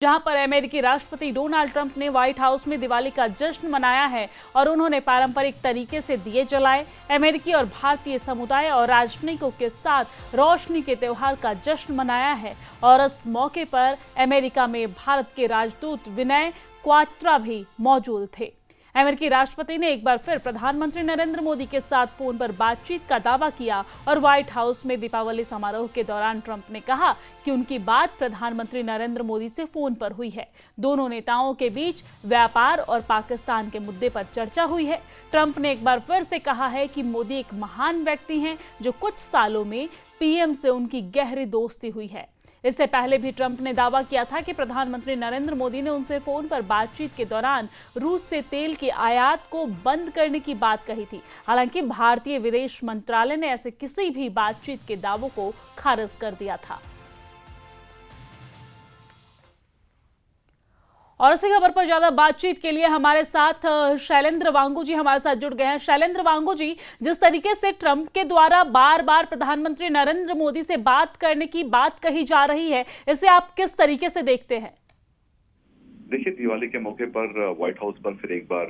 जहां पर अमेरिकी राष्ट्रपति डोनाल्ड ट्रंप ने व्हाइट हाउस में दिवाली का जश्न मनाया है और उन्होंने पारंपरिक तरीके से दिए जलाए। अमेरिकी और भारतीय समुदाय और राजनयिकों के साथ रोशनी के त्योहार का जश्न मनाया है और इस मौके पर अमेरिका में भारत के राजदूत विनय क्वात्रा भी मौजूद थे। अमेरिकी राष्ट्रपति ने एक बार फिर प्रधानमंत्री नरेंद्र मोदी के साथ फोन पर बातचीत का दावा किया और व्हाइट हाउस में दीपावली समारोह के दौरान ट्रंप ने कहा कि उनकी बात प्रधानमंत्री नरेंद्र मोदी से फोन पर हुई है। दोनों नेताओं के बीच व्यापार और पाकिस्तान के मुद्दे पर चर्चा हुई है। ट्रंप ने एक बार फिर से कहा है कि मोदी एक महान व्यक्ति हैं जो कुछ सालों में पीएम से उनकी गहरी दोस्ती हुई है। इससे पहले भी ट्रंप ने दावा किया था कि प्रधानमंत्री नरेंद्र मोदी ने उनसे फोन पर बातचीत के दौरान रूस से तेल की आयात को बंद करने की बात कही थी। हालांकि भारतीय विदेश मंत्रालय ने ऐसे किसी भी बातचीत के दावों को खारिज कर दिया था। और इसी खबर पर ज्यादा बातचीत के लिए हमारे साथ शैलेंद्र वांगू जी हमारे साथ जुड़ गए हैं। शैलेंद्र वांगू जी, जिस तरीके से ट्रंप के द्वारा बार बार प्रधानमंत्री नरेंद्र मोदी से बात करने की बात कही जा रही है, इसे आप किस तरीके से देखते हैं? देखिए, दिवाली के मौके पर व्हाइट हाउस पर फिर एक बार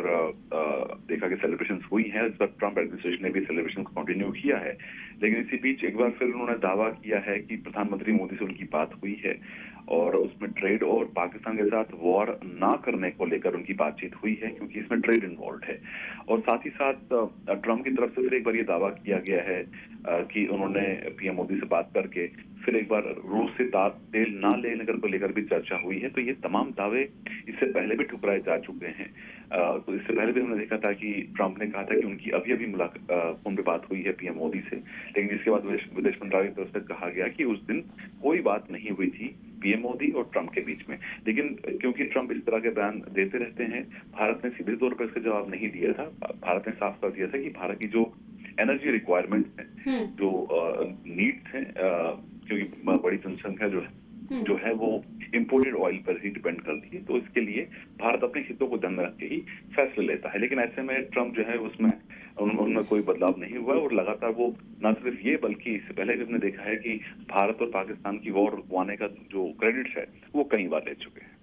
देखा कि सेलिब्रेशंस हुई है। इस बार ट्रंप एडमिनिस्ट्रेशन ने भी सेलिब्रेशन कंटिन्यू किया है, लेकिन इसी बीच एक बार फिर उन्होंने दावा किया है कि प्रधानमंत्री मोदी से उनकी बात हुई है और उसमें ट्रेड और पाकिस्तान के साथ वॉर ना करने को लेकर उनकी बातचीत हुई है, क्योंकि इसमें ट्रेड इन्वॉल्व है। और साथ ही साथ ट्रंप की तरफ से फिर एक बार ये दावा किया गया है कि उन्होंने पीएम मोदी से बात करके फिर एक बार रूस से तेल ना लेने को लेकर भी चर्चा हुई है। तो ये तमाम दावे इससे पहले भी ठुकराए जा चुके हैं। तो इससे पहले भी हमने देखा था कि ट्रंप ने कहा था कि उनकी अभी फोन पे बात हुई है पीएम मोदी से, लेकिन जिसके बाद विदेश मंत्रालय की तरफ से कहा गया कि उस दिन कोई बात नहीं हुई थी पीएम मोदी और ट्रंप के बीच में। लेकिन क्योंकि ट्रंप इस तरह के बयान देते रहते हैं, भारत ने सीधे तौर पर इसका जवाब नहीं दिया था। भारत ने साफ कर दिया था कि भारत की जो एनर्जी रिक्वायरमेंट है, जो नीड्स हैं, क्योंकि बड़ी जनसंख्या जो है वो इंपोर्टेड ऑयल पर ही डिपेंड करती है, तो इसके लिए भारत अपने हितों को ध्यान में रख के ही फैसले लेता है। लेकिन ऐसे में ट्रंप जो है उसमें उनमें कोई बदलाव नहीं हुआ और लगातार वो न सिर्फ ये बल्कि इससे पहले भी हमने देखा है कि भारत और पाकिस्तान की वॉर रुकवाने का जो क्रेडिट है वो कई बार ले चुके हैं।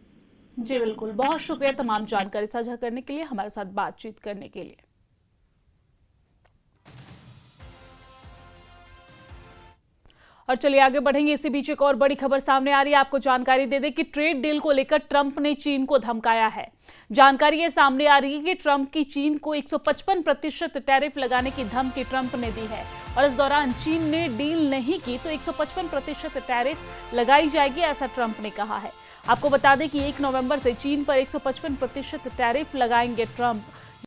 जी बिल्कुल, बहुत शुक्रिया तमाम जानकारी साझा करने के लिए, हमारे साथ बातचीत करने के लिए। और चलिए आगे बढ़ेंगे। इसी बीच एक और बड़ी खबर सामने आ रही है, आपको जानकारी दे दें कि ट्रेड डील को लेकर ट्रंप ने चीन को धमकाया है। जानकारी ये सामने आ रही है कि ट्रंप की चीन को 155% टैरिफ लगाने की धमकी ट्रंप ने दी है और इस दौरान चीन ने डील नहीं की तो 155% टैरिफ लगाई जाएगी, ऐसा ट्रंप ने कहा है। आपको बता दें कि 1 नवंबर से चीन पर 155% टैरिफ लगाएंगे ट्रंप।